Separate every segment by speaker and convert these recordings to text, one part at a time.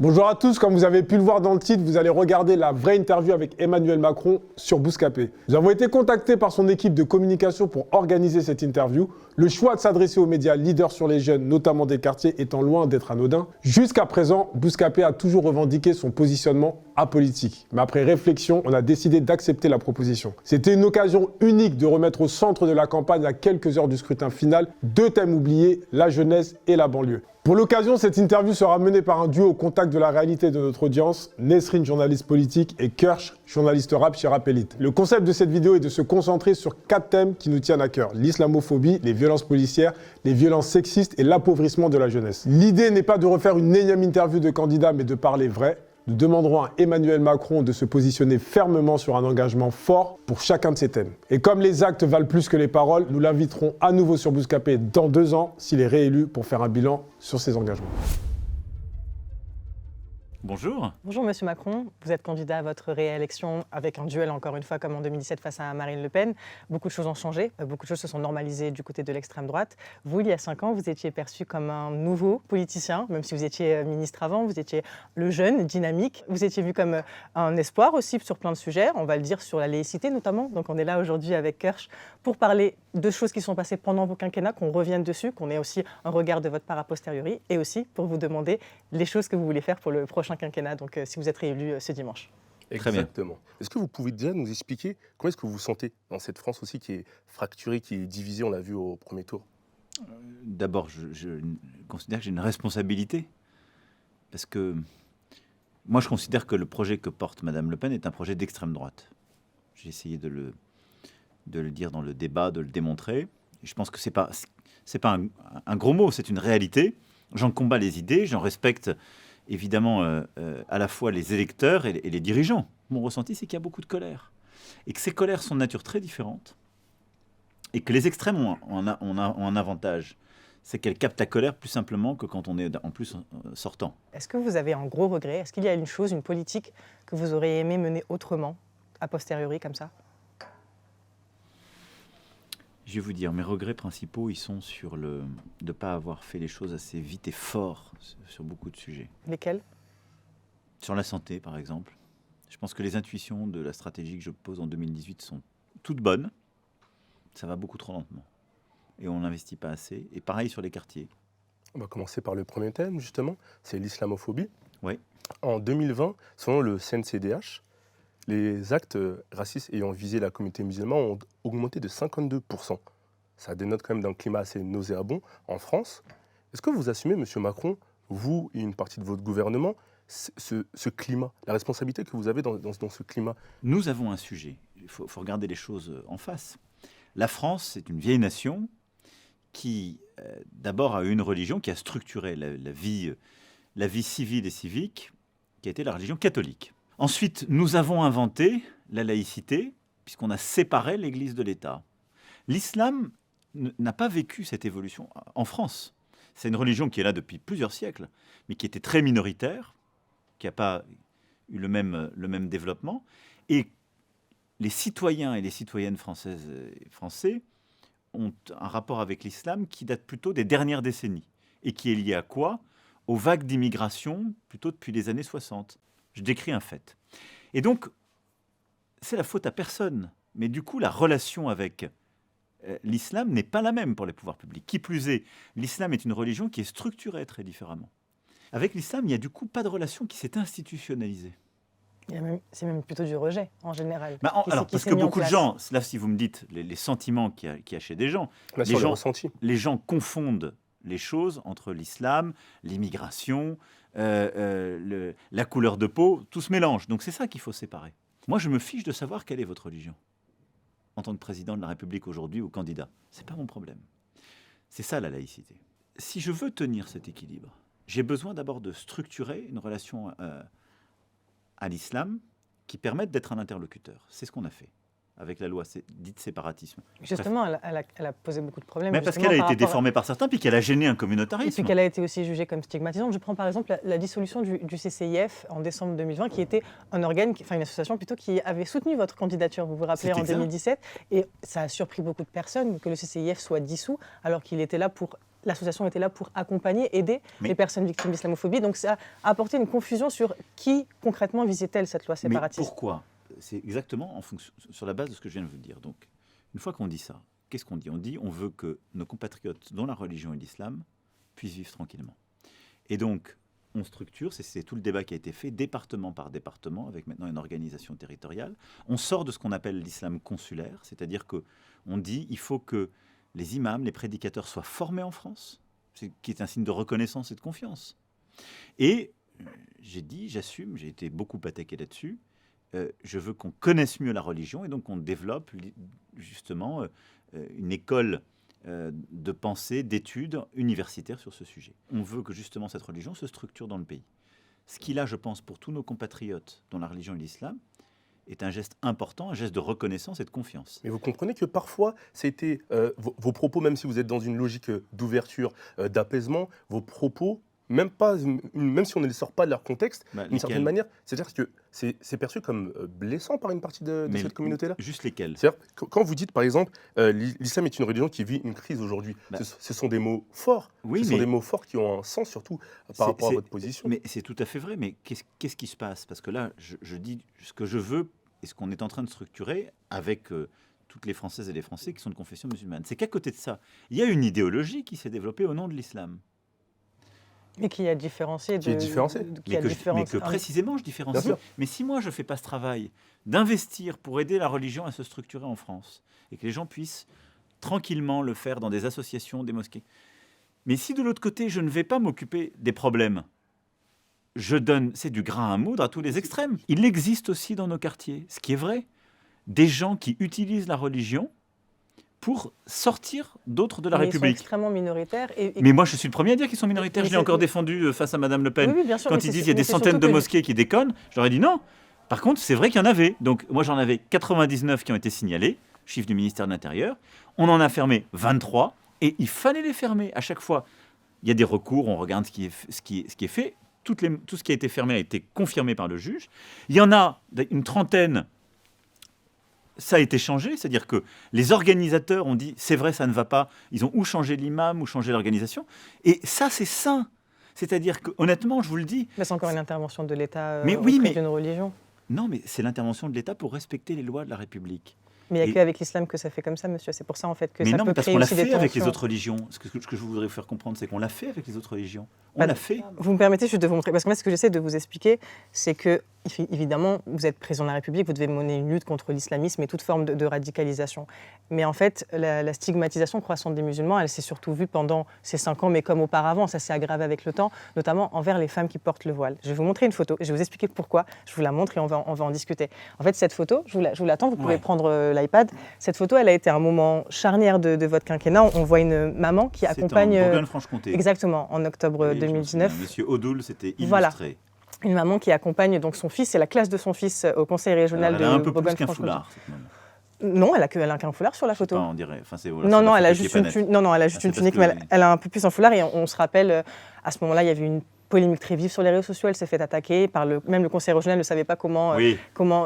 Speaker 1: Bonjour à tous, comme vous avez pu le voir dans le titre, vous allez regarder la vraie interview avec Emmanuel Macron sur Bouscapé. Nous avons été contactés par son équipe de communication pour organiser cette interview. Le choix de s'adresser aux médias leaders sur les jeunes, notamment des quartiers, étant loin d'être anodin. Jusqu'à présent, Bouscapé a toujours revendiqué son positionnement apolitique. Mais après réflexion, on a décidé d'accepter la proposition. C'était une occasion unique de remettre au centre de la campagne, à quelques heures du scrutin final, deux thèmes oubliés, la jeunesse et la banlieue. Pour l'occasion, cette interview sera menée par un duo au contact de la réalité de notre audience, Nesrine, journaliste politique, et Kersh, journaliste rap chez Rap Elite. Le concept de cette vidéo est de se concentrer sur 4 thèmes qui nous tiennent à cœur: l'islamophobie, les violences policières, les violences sexistes et l'appauvrissement de la jeunesse. L'idée n'est pas de refaire une énième interview de candidats, mais de parler vrai. Nous demanderons à Emmanuel Macron de se positionner fermement sur un engagement fort pour chacun de ces thèmes. Et comme les actes valent plus que les paroles, nous l'inviterons à nouveau sur Bouscapé dans 2 ans, s'il est réélu, pour faire un bilan sur ses engagements.
Speaker 2: Bonjour.
Speaker 3: Bonjour Monsieur Macron, vous êtes candidat à votre réélection avec un duel encore une fois comme en 2017 face à Marine Le Pen. Beaucoup de choses ont changé, beaucoup de choses se sont normalisées du côté de l'extrême droite. Vous, il y a 5 ans, vous étiez perçu comme un nouveau politicien, même si vous étiez ministre avant, vous étiez le jeune, dynamique. Vous étiez vu comme un espoir aussi sur plein de sujets, on va le dire sur la laïcité notamment. Donc on est là aujourd'hui avec Kersh pour parler de choses qui sont passées pendant vos quinquennats, qu'on revienne dessus, qu'on ait aussi un regard de votre part a posteriori, et aussi pour vous demander les choses que vous voulez faire pour le prochain quinquennat, donc si vous êtes réélu ce dimanche.
Speaker 4: Exactement. Est-ce que vous pouvez déjà nous expliquer comment est-ce que vous vous sentez dans cette France aussi qui est fracturée, qui est divisée, on l'a vu au premier tour?
Speaker 2: D'abord, je considère que j'ai une responsabilité, parce que moi je considère que le projet que porte Madame Le Pen est un projet d'extrême droite. J'ai essayé de le dire dans le débat, de le démontrer. Et je pense que c'est pas un gros mot, c'est une réalité. J'en combats les idées, j'en respecte évidemment à la fois les électeurs et les dirigeants. Mon ressenti, c'est qu'il y a beaucoup de colère. Et que ces colères sont de nature très différente. Et que les extrêmes ont un avantage. C'est qu'elles captent la colère plus simplement que quand on est en plus sortant.
Speaker 3: Est-ce que vous avez un gros regret? Est-ce qu'il y a une chose, une politique que vous auriez aimé mener autrement, a posteriori, comme ça?
Speaker 2: Je vais vous dire, mes regrets principaux, ils sont sur de ne pas avoir fait les choses assez vite et fort sur beaucoup de sujets.
Speaker 3: Lesquels?
Speaker 2: Sur la santé, par exemple. Je pense que les intuitions de la stratégie que je pose en 2018 sont toutes bonnes. Ça va beaucoup trop lentement. Et on n'investit pas assez. Et pareil sur les quartiers.
Speaker 4: On va commencer par le premier thème, justement, c'est l'islamophobie.
Speaker 2: Oui.
Speaker 4: En 2020, selon le CNCDH, les actes racistes ayant visé la communauté musulmane ont augmenté de 52%. Ça dénote quand même d'un climat assez nauséabond en France. Est-ce que vous assumez, M. Macron, vous et une partie de votre gouvernement, ce climat, la responsabilité que vous avez dans ce climat?
Speaker 2: Nous avons un sujet. Il faut regarder les choses en face. La France, c'est une vieille nation qui, d'abord, a eu une religion qui a structuré la vie civile et civique, qui a été la religion catholique. Ensuite, nous avons inventé la laïcité, puisqu'on a séparé l'Église de l'État. L'islam n'a pas vécu cette évolution en France. C'est une religion qui est là depuis plusieurs siècles, mais qui était très minoritaire, qui n'a pas eu le même développement. Et les citoyens et les citoyennes françaises et français ont un rapport avec l'islam qui date plutôt des dernières décennies, et qui est lié à quoi? Aux vagues d'immigration, plutôt depuis les années 60. Je décris un fait. Et donc, c'est la faute à personne. Mais du coup, la relation avec l'islam n'est pas la même pour les pouvoirs publics. Qui plus est, l'islam est une religion qui est structurée très différemment. Avec l'islam, il n'y a du coup pas de relation qui s'est institutionnalisée.
Speaker 3: C'est même plutôt du rejet, en général.
Speaker 2: Parce que beaucoup de gens, là si vous me dites les sentiments qu'il y a chez des gens, les gens confondent les choses entre l'islam, l'immigration, la couleur de peau, tout se mélange. Donc c'est ça qu'il faut séparer. Moi, je me fiche de savoir quelle est votre religion. En tant que président de la République aujourd'hui ou candidat, c'est pas mon problème. C'est ça la laïcité. Si je veux tenir cet équilibre, j'ai besoin d'abord de structurer une relation à l'islam qui permette d'être un interlocuteur. C'est ce qu'on a fait avec la loi dite séparatisme.
Speaker 3: Justement, elle a posé beaucoup de problèmes.
Speaker 2: Mais parce qu'elle a été déformée par certains, puis qu'elle a gêné un communautarisme.
Speaker 3: Et puis qu'elle a été aussi jugée comme stigmatisante. Je prends par exemple la dissolution du CCIF en décembre 2020, qui était un organe, une association plutôt, qui avait soutenu votre candidature, vous vous rappelez, en 2017. Et ça a surpris beaucoup de personnes que le CCIF soit dissous, alors qu'il était là pour l'association était là pour accompagner, aider les personnes victimes d'islamophobie. Donc ça a apporté une confusion sur qui concrètement visait-elle cette loi séparatiste.
Speaker 2: Mais pourquoi? C'est exactement sur la base de ce que je viens de vous dire. Donc, une fois qu'on dit ça, qu'est-ce qu'on dit? On dit on veut que nos compatriotes dont la religion est l'islam puissent vivre tranquillement. Et donc, on structure, c'est tout le débat qui a été fait, département par département, avec maintenant une organisation territoriale. On sort de ce qu'on appelle l'islam consulaire, c'est-à-dire qu'on dit il faut que les imams, les prédicateurs soient formés en France, qui est un signe de reconnaissance et de confiance. Et j'ai dit, j'assume, j'ai été beaucoup attaqué là-dessus, je veux qu'on connaisse mieux la religion et donc on développe justement une école de pensée, d'études universitaires sur ce sujet. On veut que justement cette religion se structure dans le pays. Ce qui là, je pense, pour tous nos compatriotes dont la religion est l'islam, est un geste important, un geste de reconnaissance et de confiance.
Speaker 4: Mais vous comprenez que parfois, c'était vos propos, même si vous êtes dans une logique d'ouverture, d'apaisement, vos propos, même si on ne les sort pas de leur contexte, d'une certaine manière, c'est-à-dire que c'est perçu comme blessant par une partie de cette communauté-là.
Speaker 2: Juste lesquels?
Speaker 4: C'est-à-dire, quand vous dites, par exemple, l'islam est une religion qui vit une crise aujourd'hui, ce sont des mots forts, ce sont des mots forts qui ont un sens, surtout par rapport à votre position.
Speaker 2: Mais c'est tout à fait vrai, mais qu'est-ce qui se passe? Parce que là, je dis ce que je veux et ce qu'on est en train de structurer avec toutes les Françaises et les Français qui sont de confession musulmane. C'est qu'à côté de ça, il y a une idéologie qui s'est développée au nom de l'islam.
Speaker 3: Mais qui a différencié
Speaker 4: Qui est différencié.
Speaker 2: Mais que précisément je différencie. Mais si moi je ne fais pas ce travail d'investir pour aider la religion à se structurer en France, et que les gens puissent tranquillement le faire dans des associations, des mosquées, mais si de l'autre côté je ne vais pas m'occuper des problèmes, c'est du grain à moudre à tous les extrêmes. Il existe aussi dans nos quartiers, ce qui est vrai, des gens qui utilisent la religion pour sortir d'autres de la République.
Speaker 3: Ils sont extrêmement minoritaires.
Speaker 2: Mais moi, je suis le premier à dire qu'ils sont minoritaires. Je l'ai encore défendu face à Madame Le Pen.
Speaker 3: Oui, bien sûr,
Speaker 2: quand ils disent qu'il y a des centaines de mosquées qui déconnent, je leur ai dit non. Par contre, c'est vrai qu'il y en avait. Donc, moi, j'en avais 99 qui ont été signalés, chiffre du ministère de l'Intérieur. On en a fermé 23 et il fallait les fermer. À chaque fois, il y a des recours, on regarde ce qui est fait. Tout ce qui a été fermé a été confirmé par le juge. Il y en a une trentaine. Ça a été changé, c'est-à-dire que les organisateurs ont dit c'est vrai, ça ne va pas. Ils ont ou changé l'imam ou changé l'organisation. Et ça, c'est sain. C'est-à-dire que, honnêtement, je vous le dis.
Speaker 3: Mais c'est encore une intervention de l'État
Speaker 2: auprès
Speaker 3: d'une religion.
Speaker 2: Non, mais c'est l'intervention de l'État pour respecter les lois de la République.
Speaker 3: Mais il n'y a qu'avec l'islam que ça fait comme ça, monsieur. C'est pour ça, en fait, que
Speaker 2: mais
Speaker 3: ça
Speaker 2: non,
Speaker 3: peut
Speaker 2: parce
Speaker 3: créer
Speaker 2: qu'on l'a
Speaker 3: aussi des
Speaker 2: fait
Speaker 3: tensions.
Speaker 2: avec les autres religions. Ce que je voudrais vous faire comprendre, c'est qu'on l'a fait avec les autres religions. On l'a fait.
Speaker 3: Vous me permettez juste de vous montrer, parce que moi, ce que j'essaie de vous expliquer, c'est que, évidemment, vous êtes président de la République, vous devez mener une lutte contre l'islamisme et toute forme de radicalisation. Mais en fait, la stigmatisation croissante des musulmans, elle s'est surtout vue pendant ces 5 ans, mais comme auparavant, ça s'est aggravé avec le temps, notamment envers les femmes qui portent le voile. Je vais vous montrer une photo, et je vais vous expliquer pourquoi. Je vous la montre et on va en discuter. En fait, cette photo, je vous l'attends, vous pouvez prendre l'iPad. Cette photo, elle a été un moment charnière de votre quinquennat. On voit une maman qui accompagne...
Speaker 2: C'est en Bourgogne-Franche-Comté.
Speaker 3: Exactement, en octobre 2019.
Speaker 2: Monsieur Odoul, c'était illustré.
Speaker 3: Voilà. Une maman qui accompagne donc son fils, c'est la classe de son fils au conseil régional de Bourgogne-Franche-Comté.
Speaker 2: Elle a un peu plus qu'un foulard, cette maman.
Speaker 3: Non, elle a qu'un foulard sur la photo.
Speaker 2: Pas, on dirait. Enfin,
Speaker 3: non, elle a juste une tunique, mais elle a un peu plus un foulard. Et on se rappelle, à ce moment-là, il y avait une polémique très vive sur les réseaux sociaux. Elle s'est fait attaquer même le conseil régional ne savait pas comment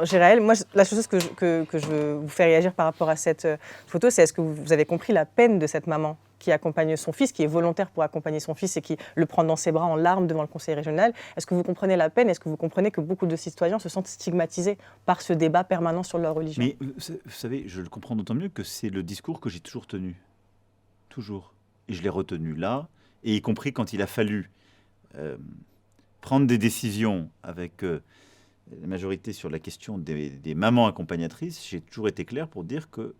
Speaker 3: gérer elle. Moi, la chose que je veux vous faire réagir par rapport à cette photo, c'est est-ce que vous avez compris la peine de cette maman qui accompagne son fils, qui est volontaire pour accompagner son fils et qui le prend dans ses bras en larmes devant le conseil régional. Est-ce que vous comprenez la peine? Est-ce que vous comprenez que beaucoup de citoyens se sentent stigmatisés par ce débat permanent sur leur religion?
Speaker 2: Mais vous savez, je le comprends d'autant mieux que c'est le discours que j'ai toujours tenu. Toujours. Et je l'ai retenu là, et y compris quand il a fallu prendre des décisions avec la majorité sur la question des mamans accompagnatrices, j'ai toujours été clair pour dire que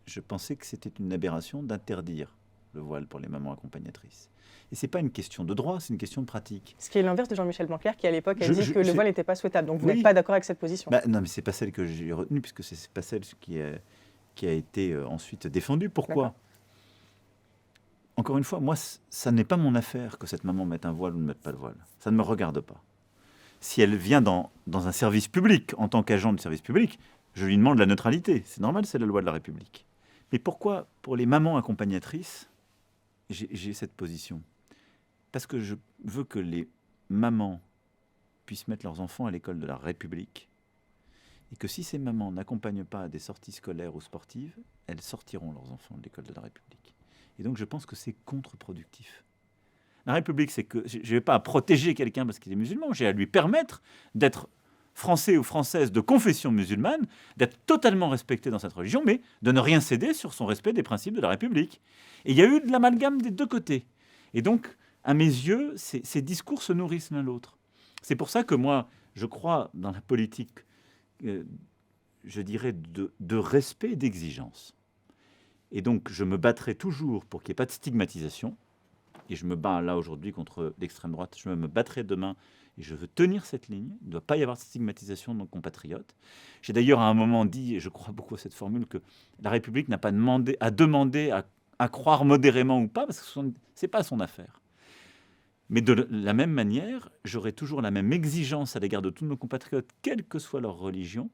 Speaker 2: je pensais que c'était une aberration d'interdire le voile pour les mamans accompagnatrices. Et ce n'est pas une question de droit, c'est une question de pratique.
Speaker 3: Ce qui est l'inverse de Jean-Michel Blanquer, qui à l'époque a dit que le voile n'était pas souhaitable. Donc vous n'êtes pas d'accord avec cette position?
Speaker 2: Non, mais ce n'est pas celle que j'ai retenue, puisque ce n'est pas celle qui a été ensuite défendue. Pourquoi? Encore une fois, moi, ça n'est pas mon affaire que cette maman mette un voile ou ne mette pas de voile. Ça ne me regarde pas. Si elle vient dans un service public, en tant qu'agent de service public, je lui demande la neutralité. C'est normal, c'est la loi de la République. Mais pourquoi, pour les mamans accompagnatrices, j'ai cette position? Parce que je veux que les mamans puissent mettre leurs enfants à l'école de la République. Et que si ces mamans n'accompagnent pas à des sorties scolaires ou sportives, elles sortiront leurs enfants de l'école de la République. Et donc je pense que c'est contre-productif. La République, c'est que je ne vais pas protéger quelqu'un parce qu'il est musulman, j'ai à lui permettre d'être français ou française de confession musulmane, d'être totalement respecté dans cette religion, mais de ne rien céder sur son respect des principes de la République. Et il y a eu de l'amalgame des deux côtés. Et donc, à mes yeux, ces discours se nourrissent l'un l'autre. C'est pour ça que moi, je crois dans la politique, je dirais, de respect et d'exigence. Et donc, je me battrai toujours pour qu'il n'y ait pas de stigmatisation. Et je me bats là aujourd'hui contre l'extrême droite. Je me battrai demain et je veux tenir cette ligne. Il ne doit pas y avoir de stigmatisation de nos compatriotes. J'ai d'ailleurs à un moment dit, et je crois beaucoup à cette formule, que la République n'a pas demandé à croire modérément ou pas, parce que ce n'est pas son affaire. Mais de la même manière, j'aurai toujours la même exigence à l'égard de tous nos compatriotes, quelle que soit leur religion,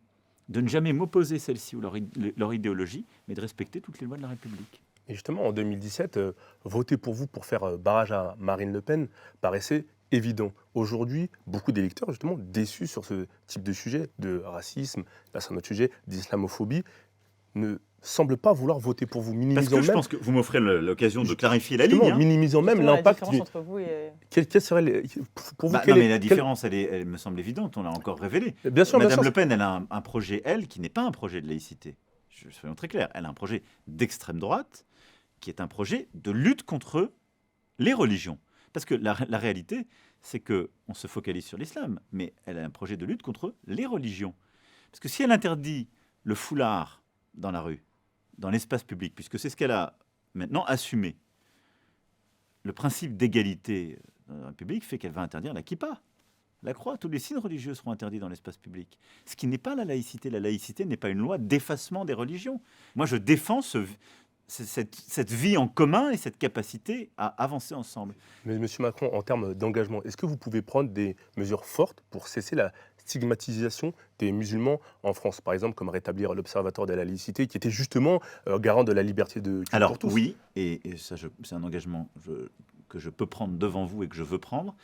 Speaker 2: de ne jamais m'opposer celle-ci ou leur idéologie, mais de respecter toutes les lois de la République.
Speaker 4: Et justement, en 2017, voter pour vous pour faire barrage à Marine Le Pen paraissait évident. Aujourd'hui, beaucoup d'électeurs, justement, déçus sur ce type de sujet, de racisme, là c'est un autre sujet, d'islamophobie, ne semblent pas vouloir voter pour vous,
Speaker 2: Parce que je pense que vous m'offrez l'occasion de clarifier la ligne.
Speaker 4: Minimisant même l'impact.
Speaker 3: La différence entre vous et...
Speaker 4: Quelle serait pour vous,
Speaker 2: non, mais la différence, elle me semble évidente, on l'a encore révélée.
Speaker 4: Bien sûr,
Speaker 2: Madame Le Pen, elle a un projet, elle, qui n'est pas un projet de laïcité. Soyons très clairs, elle a un projet d'extrême droite, qui est un projet de lutte contre les religions. Parce que la réalité, c'est qu'on se focalise sur l'islam, mais elle a un projet de lutte contre les religions. Parce que si elle interdit le foulard dans la rue, dans l'espace public, puisque c'est ce qu'elle a maintenant assumé, le principe d'égalité dans la République fait qu'elle va interdire la kippa, la croix, tous les signes religieux seront interdits dans l'espace public. Ce qui n'est pas la laïcité. La laïcité n'est pas une loi d'effacement des religions. Moi, je défends cette vie en commun et cette capacité à avancer ensemble.
Speaker 4: Mais M. Macron, en termes d'engagement, est-ce que vous pouvez prendre des mesures fortes pour cesser la stigmatisation des musulmans en France? Par exemple, comme rétablir l'Observatoire de la laïcité, qui était justement garant de la liberté de culte pour tous.
Speaker 2: Alors oui, et ça, c'est un engagement que je peux prendre devant vous et que je veux prendre.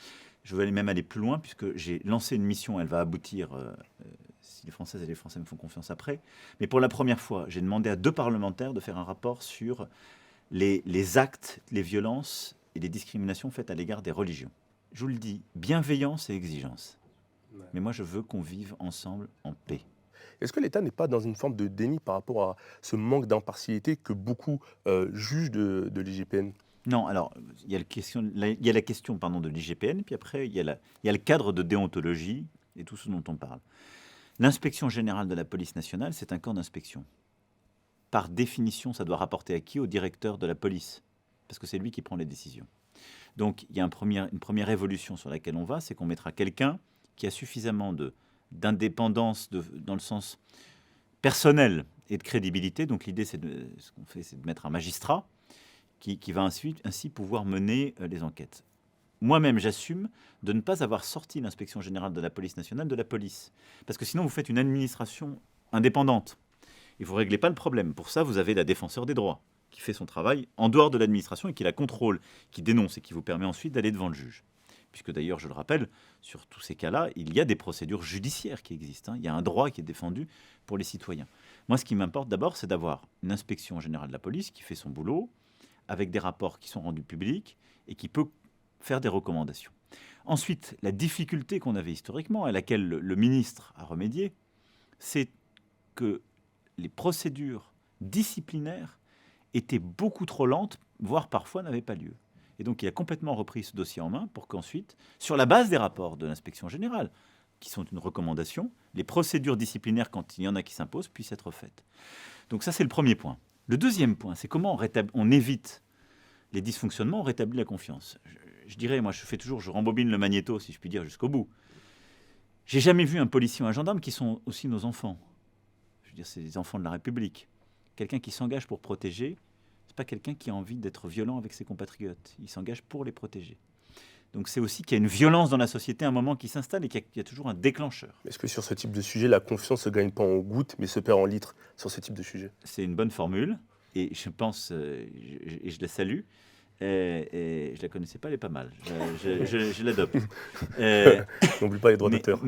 Speaker 2: Je veux même aller plus loin, puisque j'ai lancé une mission, elle va aboutir, si les Françaises et les Français me font confiance après. Mais pour la première fois, j'ai demandé à 2 parlementaires de faire un rapport sur les actes, les violences et les discriminations faites à l'égard des religions. Je vous le dis, bienveillance et exigence. Ouais. Mais moi, je veux qu'on vive ensemble en paix.
Speaker 4: Est-ce que l'État n'est pas dans une forme de déni par rapport à ce manque d'impartialité que beaucoup jugent de l'IGPN ?
Speaker 2: Non, alors, il y a la question de l'IGPN, puis après, il y a le cadre de déontologie et tout ce dont on parle. L'inspection générale de la police nationale, c'est un corps d'inspection. Par définition, ça doit rapporter à qui? Au directeur de la police, parce que c'est lui qui prend les décisions. Donc, il y a une première évolution sur laquelle on va, c'est qu'on mettra quelqu'un qui a suffisamment d'indépendance dans le sens personnel et de crédibilité. Donc, l'idée, ce qu'on fait, c'est de mettre un magistrat qui va ainsi pouvoir mener les enquêtes. Moi-même, j'assume de ne pas avoir sorti l'inspection générale de la police nationale de la police. Parce que sinon, vous faites une administration indépendante. Et vous ne réglez pas le problème. Pour ça, vous avez la défenseur des droits, qui fait son travail en dehors de l'administration et qui la contrôle, qui dénonce et qui vous permet ensuite d'aller devant le juge. Puisque d'ailleurs, je le rappelle, sur tous ces cas-là, il y a des procédures judiciaires qui existent. Il y a un droit qui est défendu pour les citoyens. Moi, ce qui m'importe d'abord, c'est d'avoir une inspection générale de la police qui fait son boulot, avec des rapports qui sont rendus publics et qui peut faire des recommandations. Ensuite, la difficulté qu'on avait historiquement, à laquelle le ministre a remédié, c'est que les procédures disciplinaires étaient beaucoup trop lentes, voire parfois n'avaient pas lieu. Et donc, il a complètement repris ce dossier en main pour qu'ensuite, sur la base des rapports de l'inspection générale, qui sont une recommandation, les procédures disciplinaires, quand il y en a qui s'imposent, puissent être faites. Donc ça, c'est le premier point. Le deuxième point, c'est comment on évite les dysfonctionnements, on rétablit la confiance. Je dirais, moi, je rembobine le magnéto, si je puis dire, jusqu'au bout. J'ai jamais vu un policier ou un gendarme qui sont aussi nos enfants. Je veux dire, c'est les enfants de la République. Quelqu'un qui s'engage pour protéger, c'est pas quelqu'un qui a envie d'être violent avec ses compatriotes. Il s'engage pour les protéger. Donc c'est aussi qu'il y a une violence dans la société à un moment qui s'installe et qu'il y a toujours un déclencheur.
Speaker 4: Est-ce que sur ce type de sujet, la confiance ne se gagne pas en gouttes, mais se perd en litres sur ce type de sujet? C'est
Speaker 2: une bonne formule et je pense, et je la salue, et je la connaissais pas, elle est pas mal. Je l'adopte.
Speaker 4: N'oublie pas les droits d'auteur.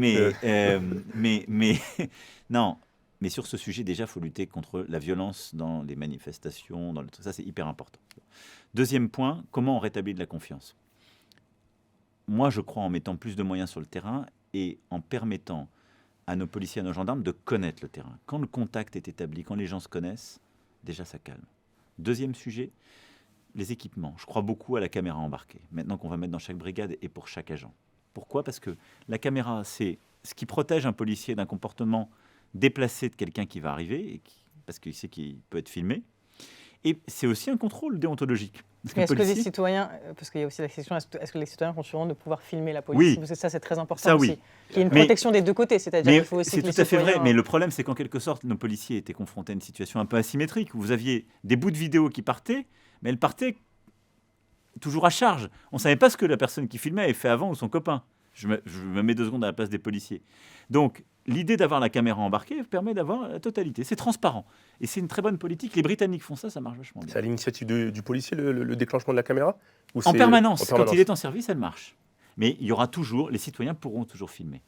Speaker 2: Non, Mais sur ce sujet, déjà, il faut lutter contre la violence dans les manifestations. Ça, c'est hyper important. Deuxième point, comment on rétablit de la confiance? Moi, je crois en mettant plus de moyens sur le terrain et en permettant à nos policiers, à nos gendarmes de connaître le terrain. Quand le contact est établi, quand les gens se connaissent, déjà, ça calme. Deuxième sujet, les équipements. Je crois beaucoup à la caméra embarquée, maintenant qu'on va mettre dans chaque brigade et pour chaque agent. Pourquoi? Parce que la caméra, c'est ce qui protège un policier d'un comportement déplacé de quelqu'un qui va arriver, parce qu'il sait qu'il peut être filmé. Et c'est aussi un contrôle déontologique.
Speaker 3: Mais est-ce que les citoyens, parce qu'il y a aussi la question, est-ce que les citoyens ont sûrement de pouvoir filmer la police?
Speaker 2: Oui.
Speaker 3: Parce que ça, c'est très important
Speaker 2: Ça,
Speaker 3: aussi.
Speaker 2: oui.
Speaker 3: Il y a une protection des deux côtés, c'est-à-dire qu'il faut aussi
Speaker 2: c'est
Speaker 3: que les
Speaker 2: tout à fait vrai,
Speaker 3: citoyens-
Speaker 2: mais le problème, c'est qu'en quelque sorte, nos policiers étaient confrontés à une situation un peu asymétrique, où vous aviez des bouts de vidéo qui partaient, mais elles partaient toujours à charge. On ne savait pas ce que la personne qui filmait avait fait avant ou son copain. Je me mets 2 secondes à la place des policiers. Donc, l'idée d'avoir la caméra embarquée permet d'avoir la totalité. C'est transparent. Et c'est une très bonne politique. Les Britanniques font ça, ça marche vachement bien.
Speaker 4: C'est à l'initiative du policier, le déclenchement de la caméra? Ou
Speaker 2: En
Speaker 4: c'est-
Speaker 2: permanence. Quand il est en service, elle marche. Mais il y aura toujours, les citoyens pourront toujours filmer.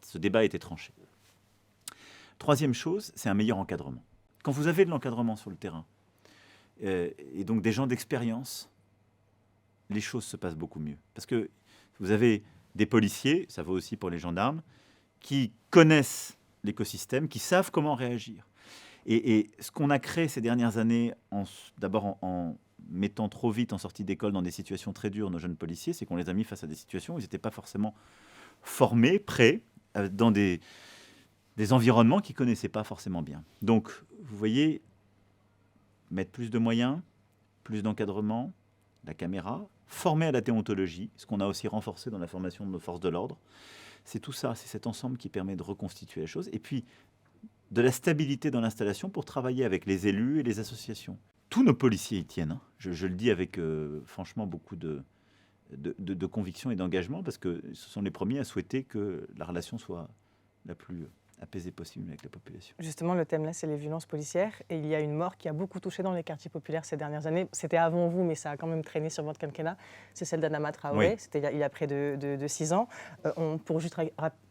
Speaker 2: Ce débat a été tranché. Troisième chose, c'est un meilleur encadrement. Quand vous avez de l'encadrement sur le terrain, et donc des gens d'expérience, les choses se passent beaucoup mieux. Parce que vous avez des policiers, ça vaut aussi pour les gendarmes, qui connaissent l'écosystème, qui savent comment réagir. Et ce qu'on a créé ces dernières années, d'abord en mettant trop vite en sortie d'école dans des situations très dures nos jeunes policiers, c'est qu'on les a mis face à des situations où ils n'étaient pas forcément formés, prêts, dans des environnements qu'ils ne connaissaient pas forcément bien. Donc, vous voyez, mettre plus de moyens, plus d'encadrement, la caméra, former à la déontologie, ce qu'on a aussi renforcé dans la formation de nos forces de l'ordre. C'est tout ça, c'est cet ensemble qui permet de reconstituer la chose. Et puis, de la stabilité dans l'installation pour travailler avec les élus et les associations. Tous nos policiers y tiennent. Hein. Je le dis avec, franchement, beaucoup de conviction et d'engagement, parce que ce sont les premiers à souhaiter que la relation soit la plus apaisée possible avec la population.
Speaker 3: Justement, le thème là, c'est les violences policières. Et il y a une mort qui a beaucoup touché dans les quartiers populaires ces dernières années. C'était avant vous, mais ça a quand même traîné sur votre quinquennat. C'est celle d'Adama Traoré.
Speaker 2: Oui.
Speaker 3: C'était il y a près de 6 ans. Pour juste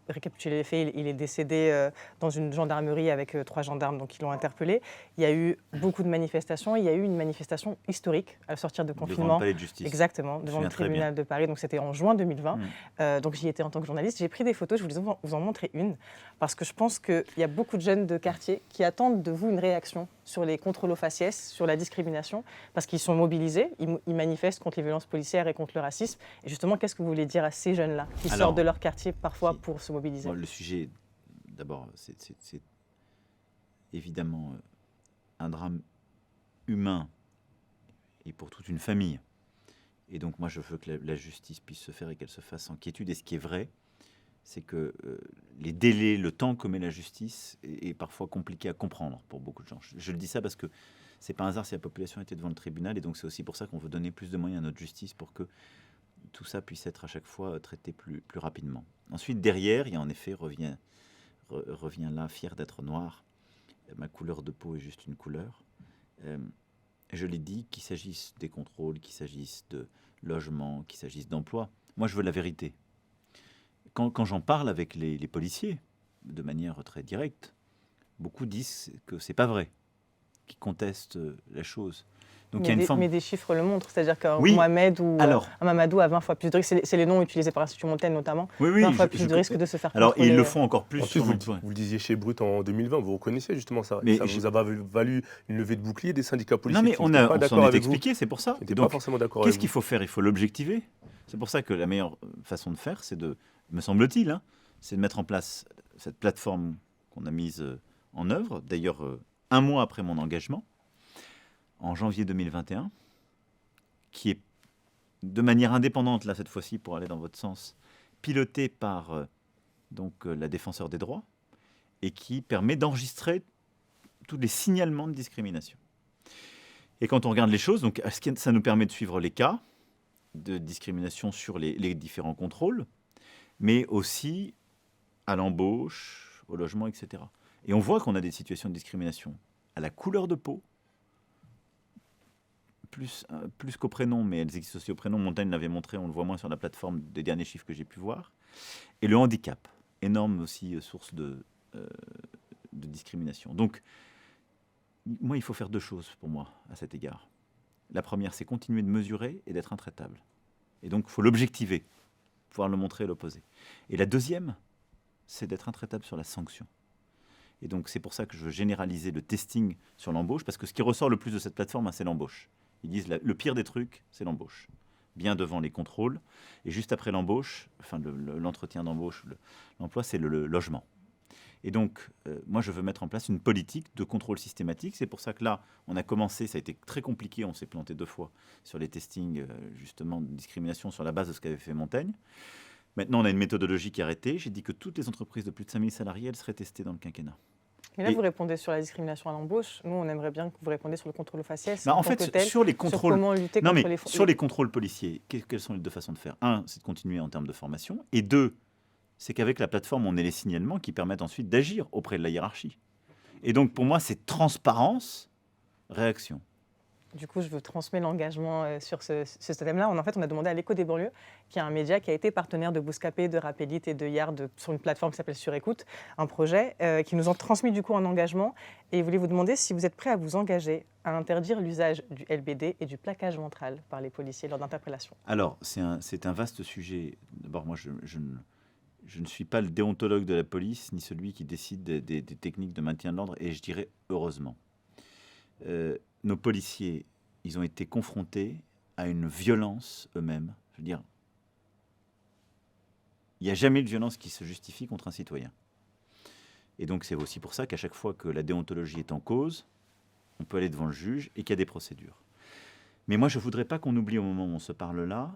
Speaker 3: récapituler les faits, il est décédé dans une gendarmerie avec 3 gendarmes qui l'ont interpellé. Il y a eu beaucoup de manifestations. Il y a eu une manifestation historique à la sortir de confinement.
Speaker 2: Devant le palais de justice.
Speaker 3: Exactement, devant le tribunal de Paris. Donc c'était en juin 2020. Donc j'y étais en tant que journaliste. J'ai pris des photos, je voulais vous en montrer une, parce que je pense qu'il y a beaucoup de jeunes de quartier qui attendent de vous une réaction sur les contrôles aux faciès, sur la discrimination, parce qu'ils sont mobilisés, ils manifestent contre les violences policières et contre le racisme. Et justement, qu'est-ce que vous voulez dire à ces jeunes-là qui sortent de leur quartier parfois pour se mobiliser?
Speaker 2: Bon, le sujet, d'abord, c'est évidemment un drame humain et pour toute une famille. Et donc moi, je veux que la justice puisse se faire et qu'elle se fasse sans quiétude. Et ce qui est vrai, c'est que les délais, le temps que met la justice est parfois compliqué à comprendre pour beaucoup de gens. Je le dis ça parce que c'est pas un hasard si la population était devant le tribunal, et donc c'est aussi pour ça qu'on veut donner plus de moyens à notre justice pour que tout ça puisse être à chaque fois traité plus rapidement. Ensuite, derrière, il y a en effet, revient là, fier d'être noir. Ma couleur de peau est juste une couleur. Je l'ai dit, qu'il s'agisse des contrôles, qu'il s'agisse de logement, qu'il s'agisse d'emploi. Moi, je veux la vérité. Quand j'en parle avec les policiers, de manière très directe, beaucoup disent que c'est pas vrai, qu'ils contestent la chose. Donc,
Speaker 3: mais des chiffres le montrent, c'est-à-dire qu'un
Speaker 2: oui.
Speaker 3: Mohamed ou un Mamadou a 20 fois plus de risques, c'est les noms utilisés par l'Institut Montaigne notamment, 20 fois plus de risques de se faire contrôler.
Speaker 2: Alors, ils le font encore plus.
Speaker 4: Ensuite, vous le disiez chez Brut en 2020, vous reconnaissez justement ça. Mais ça vous a valu une levée de bouclier des syndicats policiers.
Speaker 2: Non, mais on s'en est expliqué, c'est pour ça.
Speaker 4: Ils n'étaient pas forcément d'accord avec vous.
Speaker 2: Qu'est-ce qu'il faut faire? Il faut l'objectiver. C'est pour ça que la meilleure façon de faire, c'est de, me semble-t-il, c'est de mettre en place cette plateforme qu'on a mise en œuvre, d'ailleurs 1 mois après mon engagement, en janvier 2021, qui est de manière indépendante, là, cette fois-ci, pour aller dans votre sens, pilotée par la défenseure des droits, et qui permet d'enregistrer tous les signalements de discrimination. Et quand on regarde les choses, donc, ça nous permet de suivre les cas de discrimination sur les différents contrôles, mais aussi à l'embauche, au logement, etc. Et on voit qu'on a des situations de discrimination à la couleur de peau, plus qu'au prénom, mais elles existent aussi au prénom. Montaigne l'avait montré, on le voit moins sur la plateforme des derniers chiffres que j'ai pu voir. Et le handicap, énorme aussi source de de discrimination. Donc, moi, il faut faire deux choses pour moi à cet égard. La première, c'est continuer de mesurer et d'être intraitable. Et donc, il faut l'objectiver, pouvoir le montrer et l'opposer. Et la deuxième, c'est d'être intraitable sur la sanction. Et donc, c'est pour ça que je veux généraliser le testing sur l'embauche, parce que ce qui ressort le plus de cette plateforme, c'est l'embauche. Ils disent le pire des trucs, c'est l'embauche. Bien devant les contrôles. Et juste après l'embauche, enfin l'entretien d'embauche, l'emploi, c'est le logement. Et donc, moi, je veux mettre en place une politique de contrôle systématique. C'est pour ça que là, on a commencé, ça a été très compliqué, on s'est planté 2 fois sur les testings, justement, de discrimination sur la base de ce qu'avait fait Montaigne. Maintenant, on a une méthodologie qui est arrêtée. J'ai dit que toutes les entreprises de plus de 5000 salariés, elles seraient testées dans le quinquennat.
Speaker 3: Et là, vous répondez sur la discrimination à l'embauche. Nous, on aimerait bien que vous répondiez sur le contrôle faciès.
Speaker 2: En fait, sur les contrôles,
Speaker 3: comment lutter contre
Speaker 2: sur les contrôles policiers, quelles sont les deux façons de faire? Un, c'est de continuer en termes de formation. Et deux, c'est qu'avec la plateforme, on ait les signalements qui permettent ensuite d'agir auprès de la hiérarchie. Et donc, pour moi, c'est transparence, réaction.
Speaker 3: Du coup, je veux transmettre l'engagement sur ce thème-là. En fait, on a demandé à l'Écho des banlieues, qui est un média qui a été partenaire de Bouscapé, de Rapélite et de Yard sur une plateforme qui s'appelle Surécoute, un projet qui nous ont transmis du coup un engagement. Et je voulais vous demander si vous êtes prêts à vous engager à interdire l'usage du LBD et du plaquage ventral par les policiers lors d'interpellations.
Speaker 2: Alors, c'est un vaste sujet. D'abord, moi, je ne suis pas le déontologue de la police, ni celui qui décide des techniques de maintien de l'ordre, et je dirais heureusement. Nos policiers, ils ont été confrontés à une violence eux-mêmes. Je veux dire, il n'y a jamais de violence qui se justifie contre un citoyen. Et donc, c'est aussi pour ça qu'à chaque fois que la déontologie est en cause, on peut aller devant le juge et qu'il y a des procédures. Mais moi, je ne voudrais pas qu'on oublie au moment où on se parle là,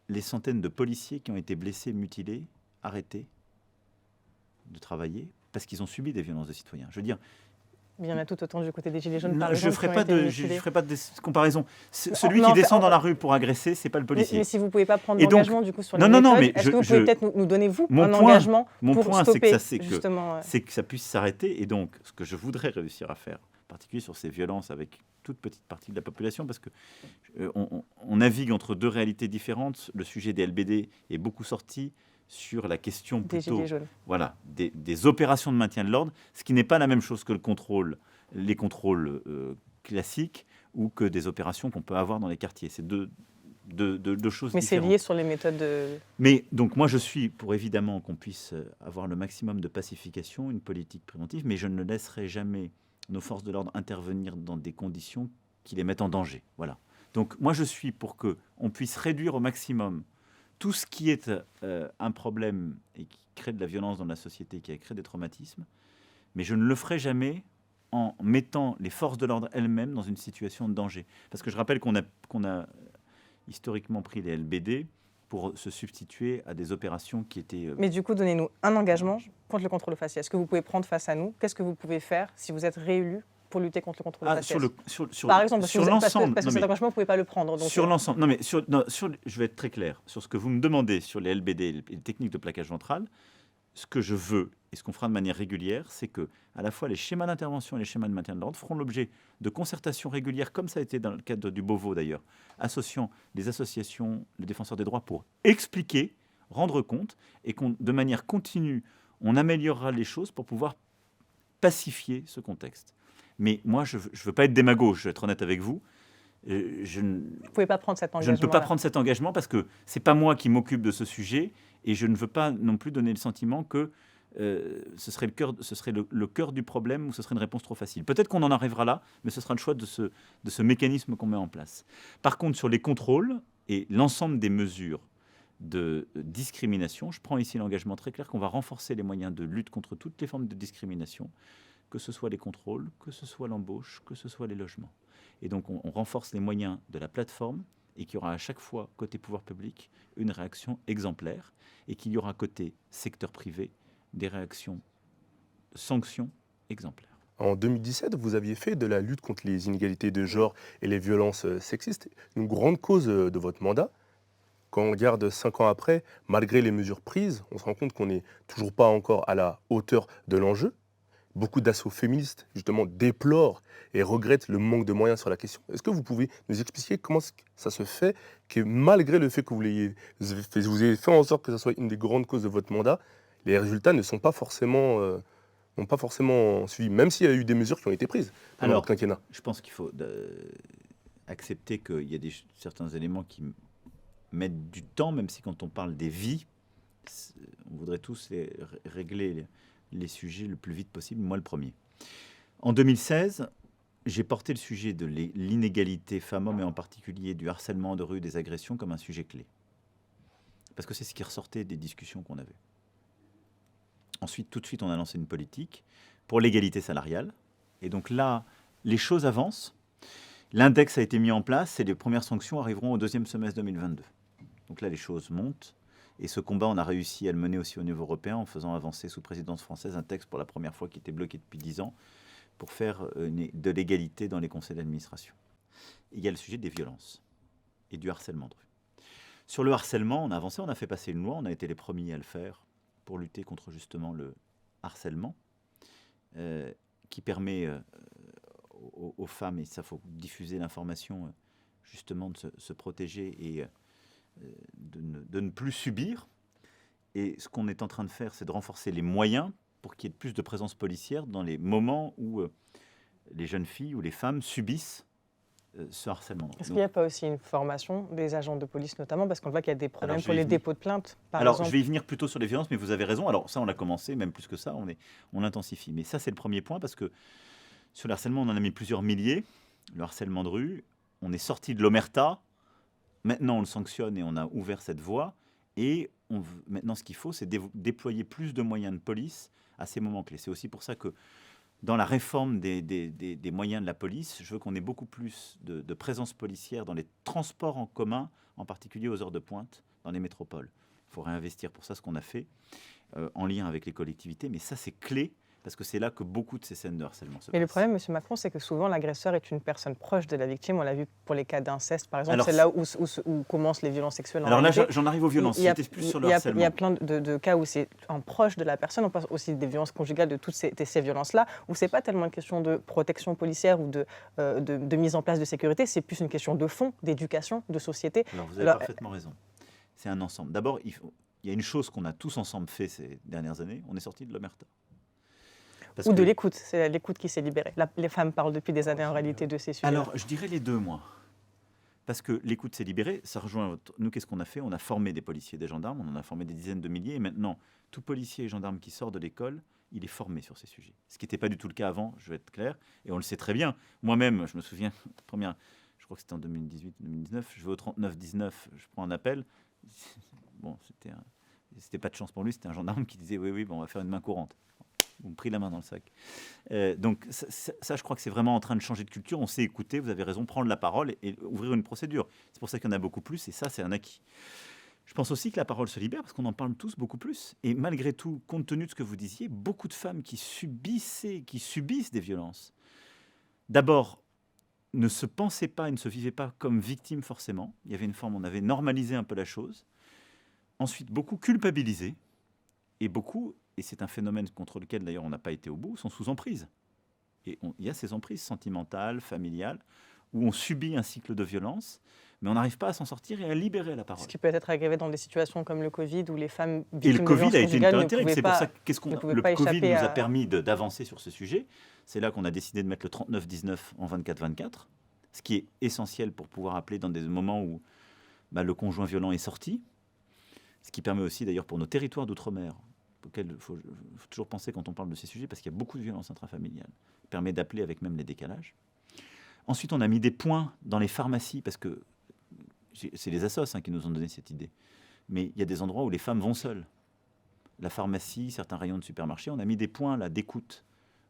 Speaker 2: les centaines de policiers qui ont été blessés, mutilés, arrêtés de travailler parce qu'ils ont subi des violences de citoyens. Je veux dire,
Speaker 3: il y en a tout autant du côté des Gilets jaunes, par
Speaker 2: exemple. Je ne ferai pas de comparaison. Celui
Speaker 3: non,
Speaker 2: qui descend dans la rue pour agresser, ce n'est pas le policier.
Speaker 3: Mais si vous ne pouvez pas prendre d'engagement du coup sur les
Speaker 2: méthodes,
Speaker 3: est-ce que vous pouvez peut-être nous donner, vous, un engagement pour stopper justement...
Speaker 2: C'est que ça puisse s'arrêter. Et donc, ce que je voudrais réussir à faire, en particulier sur ces violences avec toute petite partie de la population, parce qu'on navigue entre deux réalités différentes. Le sujet des LBD est beaucoup sorti sur la question plutôt des opérations de maintien de l'ordre, ce qui n'est pas la même chose que les contrôles classiques ou que des opérations qu'on peut avoir dans les quartiers. C'est deux choses différentes.
Speaker 3: Mais c'est lié sur les méthodes de...
Speaker 2: Mais donc moi je suis pour évidemment qu'on puisse avoir le maximum de pacification, une politique préventive, mais je ne laisserai jamais nos forces de l'ordre intervenir dans des conditions qui les mettent en danger. Voilà. Donc moi je suis pour qu'on puisse réduire au maximum tout ce qui est un problème et qui crée de la violence dans la société, qui a créé des traumatismes, mais je ne le ferai jamais en mettant les forces de l'ordre elles-mêmes dans une situation de danger. Parce que je rappelle qu'on a historiquement pris les LBD pour se substituer à des opérations qui étaient...
Speaker 3: Mais du coup, donnez-nous un engagement contre le contrôle faciès. Est-ce que vous pouvez prendre face à nous? Qu'est-ce que vous pouvez faire si vous êtes réélu pour lutter contre le contrôle faciès? Par exemple,
Speaker 2: sur l'ensemble,
Speaker 3: parce que cet engagement, vous ne pouvez pas le prendre. Donc
Speaker 2: sur l'ensemble, je vais être très clair. Sur ce que vous me demandez sur les LBD et les techniques de plaquage ventral, ce que je veux, et ce qu'on fera de manière régulière, c'est que à la fois les schémas d'intervention et les schémas de maintien de l'ordre feront l'objet de concertations régulières, comme ça a été dans le cadre du Beauvau d'ailleurs, associant les associations, les défenseurs des droits pour expliquer, rendre compte, et de manière continue, on améliorera les choses pour pouvoir pacifier ce contexte. Mais moi, je ne veux pas être démagogue, je vais être honnête avec vous.
Speaker 3: Vous ne pouvez pas prendre cet engagement.
Speaker 2: Je ne peux pas prendre cet engagement parce que ce n'est pas moi qui m'occupe de ce sujet et je ne veux pas non plus donner le sentiment que ce serait le cœur du problème ou ce serait une réponse trop facile. Peut-être qu'on en arrivera là, mais ce sera le choix de ce mécanisme qu'on met en place. Par contre, sur les contrôles et l'ensemble des mesures de discrimination, je prends ici l'engagement très clair qu'on va renforcer les moyens de lutte contre toutes les formes de discrimination, que ce soit les contrôles, que ce soit l'embauche, que ce soit les logements. Et donc, on renforce les moyens de la plateforme et qu'il y aura à chaque fois, côté pouvoir public, une réaction exemplaire et qu'il y aura côté secteur privé des réactions, sanctions exemplaires.
Speaker 4: En 2017, vous aviez fait de la lutte contre les inégalités de genre et les violences sexistes une grande cause de votre mandat. Quand on regarde 5 ans après, malgré les mesures prises, on se rend compte qu'on n'est toujours pas encore à la hauteur de l'enjeu. Beaucoup d'assauts féministes, justement, déplorent et regrettent le manque de moyens sur la question. Est-ce que vous pouvez nous expliquer comment ça se fait que malgré le fait que vous ayez fait en sorte que ça soit une des grandes causes de votre mandat, les résultats ne sont pas forcément n'ont pas forcément suivi, même s'il y a eu des mesures qui ont été prises pendant le quinquennat.
Speaker 2: Je pense qu'il faut accepter qu'il y a certains éléments qui mettent du temps, même si quand on parle des vies, on voudrait tous régler les sujets le plus vite possible, moi le premier. En 2016, j'ai porté le sujet de l'inégalité femmes-hommes et en particulier du harcèlement de rue, des agressions comme un sujet clé. Parce que c'est ce qui ressortait des discussions qu'on avait. Ensuite, tout de suite, on a lancé une politique pour l'égalité salariale. Et donc là, les choses avancent. L'index a été mis en place et les premières sanctions arriveront au deuxième semestre 2022. Donc là, les choses montent. Et ce combat, on a réussi à le mener aussi au niveau européen en faisant avancer sous présidence française un texte pour la première fois qui était bloqué depuis 10 ans pour faire de l'égalité dans les conseils d'administration. Il y a le sujet des violences et du harcèlement de rue. Sur le harcèlement, on a avancé, on a fait passer une loi, on a été les premiers à le faire pour lutter contre justement le harcèlement qui permet aux femmes, et ça faut diffuser l'information, justement de se protéger et de ne plus subir. Et ce qu'on est en train de faire, c'est de renforcer les moyens pour qu'il y ait plus de présence policière dans les moments où les jeunes filles ou les femmes subissent ce harcèlement.
Speaker 3: Est-ce qu'il n'y a pas aussi une formation des agents de police notamment, parce qu'on voit qu'il y a des problèmes pour les dépôts de plainte, par exemple.
Speaker 2: Je vais y venir plutôt sur les violences, mais vous avez raison. Alors ça, on l'a commencé, même plus que ça, on l'intensifie. Mais ça, c'est le premier point, parce que sur le harcèlement, on en a mis plusieurs milliers. Le harcèlement de rue, on est sorti de l'omerta. Maintenant, on le sanctionne et on a ouvert cette voie. Et maintenant, ce qu'il faut, c'est déployer plus de moyens de police à ces moments clés. C'est aussi pour ça que dans la réforme des moyens de la police, je veux qu'on ait beaucoup plus de présence policière dans les transports en commun, en particulier aux heures de pointe, dans les métropoles. Il faut réinvestir pour ça ce qu'on a fait, en lien avec les collectivités. Mais ça, c'est clé, parce que c'est là que beaucoup de ces scènes de harcèlement se passent.
Speaker 3: Mais le problème, M. Macron, c'est que souvent, l'agresseur est une personne proche de la victime. On l'a vu pour les cas d'inceste, par exemple. C'est là où commencent les violences sexuelles.
Speaker 2: Alors là, j'en arrive aux violences. C'était plus sur le harcèlement.
Speaker 3: Il y a plein de cas où c'est en proche de la personne. On parle aussi des violences conjugales, de toutes ces violences-là, où ce n'est pas tellement une question de protection policière ou de mise en place de sécurité. C'est plus une question de fond, d'éducation, de société.
Speaker 2: Alors vous avez parfaitement raison. C'est un ensemble. D'abord, il y a une chose qu'on a tous ensemble fait ces dernières années. On est sorti de l'omerta.
Speaker 3: Ou de l'écoute, c'est l'écoute qui s'est libérée. Les femmes parlent depuis des années en réalité de ces sujets.
Speaker 2: Alors, je dirais les deux, moi. Parce que l'écoute s'est libérée, ça rejoint... Nous, qu'est-ce qu'on a fait ? On a formé des policiers, des gendarmes, on en a formé des dizaines de milliers, et maintenant, tout policier et gendarme qui sort de l'école, il est formé sur ces sujets. Ce qui n'était pas du tout le cas avant, je vais être clair, et on le sait très bien. Moi-même, je me souviens, je crois que c'était en 2018-2019, je vais au 39-19, je prends un appel. Bon, c'était pas de chance pour lui, c'était un gendarme qui disait « Oui, bon, on va faire une main courante ». Vous me pris la main dans le sac. Donc ça, je crois que c'est vraiment en train de changer de culture. On sait écouter, vous avez raison, prendre la parole et ouvrir une procédure. C'est pour ça qu'il y en a beaucoup plus, et ça, c'est un acquis. Je pense aussi que la parole se libère parce qu'on en parle tous beaucoup plus. Et malgré tout, compte tenu de ce que vous disiez, beaucoup de femmes qui subissent des violences, d'abord, ne se pensaient pas et ne se vivaient pas comme victimes forcément. Il y avait une forme, on avait normalisé un peu la chose. Ensuite, beaucoup culpabilisées et beaucoup... et c'est un phénomène contre lequel d'ailleurs on n'a pas été au bout, sont sous emprise. Et il y a ces emprises sentimentales, familiales, où on subit un cycle de violence, mais on n'arrive pas à s'en sortir et à libérer la parole.
Speaker 3: Ce qui peut être aggravé dans des situations comme le Covid, où les femmes
Speaker 2: victimes
Speaker 3: et le Covid
Speaker 2: a été une période terrible. C'est pour ça que
Speaker 3: le
Speaker 2: Covid nous a permis d'avancer sur ce sujet. C'est là qu'on a décidé de mettre le 39-19 en 24-24, ce qui est essentiel pour pouvoir appeler dans des moments où le conjoint violent est sorti, ce qui permet aussi d'ailleurs pour nos territoires d'outre-mer, auquel il faut toujours penser quand on parle de ces sujets, parce qu'il y a beaucoup de violences intrafamiliales. Ça permet d'appeler avec même les décalages. Ensuite, on a mis des points dans les pharmacies, parce que c'est les assos qui nous ont donné cette idée. Mais il y a des endroits où les femmes vont seules. La pharmacie, certains rayons de supermarché, on a mis des points là d'écoute,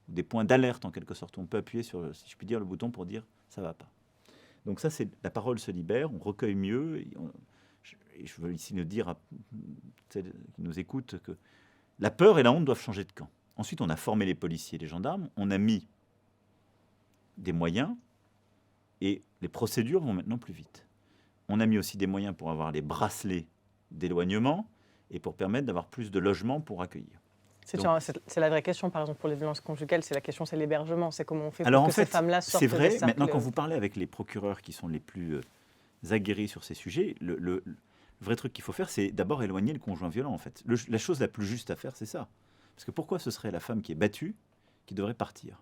Speaker 2: des points d'alerte en quelque sorte. On peut appuyer sur, si je puis dire, le bouton pour dire « ça va pas ». Donc ça, c'est la parole se libère, on recueille mieux. Et je veux ici nous dire à celles qui nous écoutent que la peur et la honte doivent changer de camp. Ensuite, on a formé les policiers et les gendarmes, on a mis des moyens et les procédures vont maintenant plus vite. On a mis aussi des moyens pour avoir les bracelets d'éloignement et pour permettre d'avoir plus de logements pour accueillir.
Speaker 3: C'est la vraie question, par exemple, pour les violences conjugales, c'est la question, c'est l'hébergement, c'est comment on fait pour que ces femmes-là sortent.
Speaker 2: C'est vrai, maintenant quand vous parlez avec les procureurs qui sont les plus aguerris sur ces sujets, le vrai truc qu'il faut faire, c'est d'abord éloigner le conjoint violent, en fait. La chose la plus juste à faire, c'est ça. Parce que pourquoi ce serait la femme qui est battue qui devrait partir?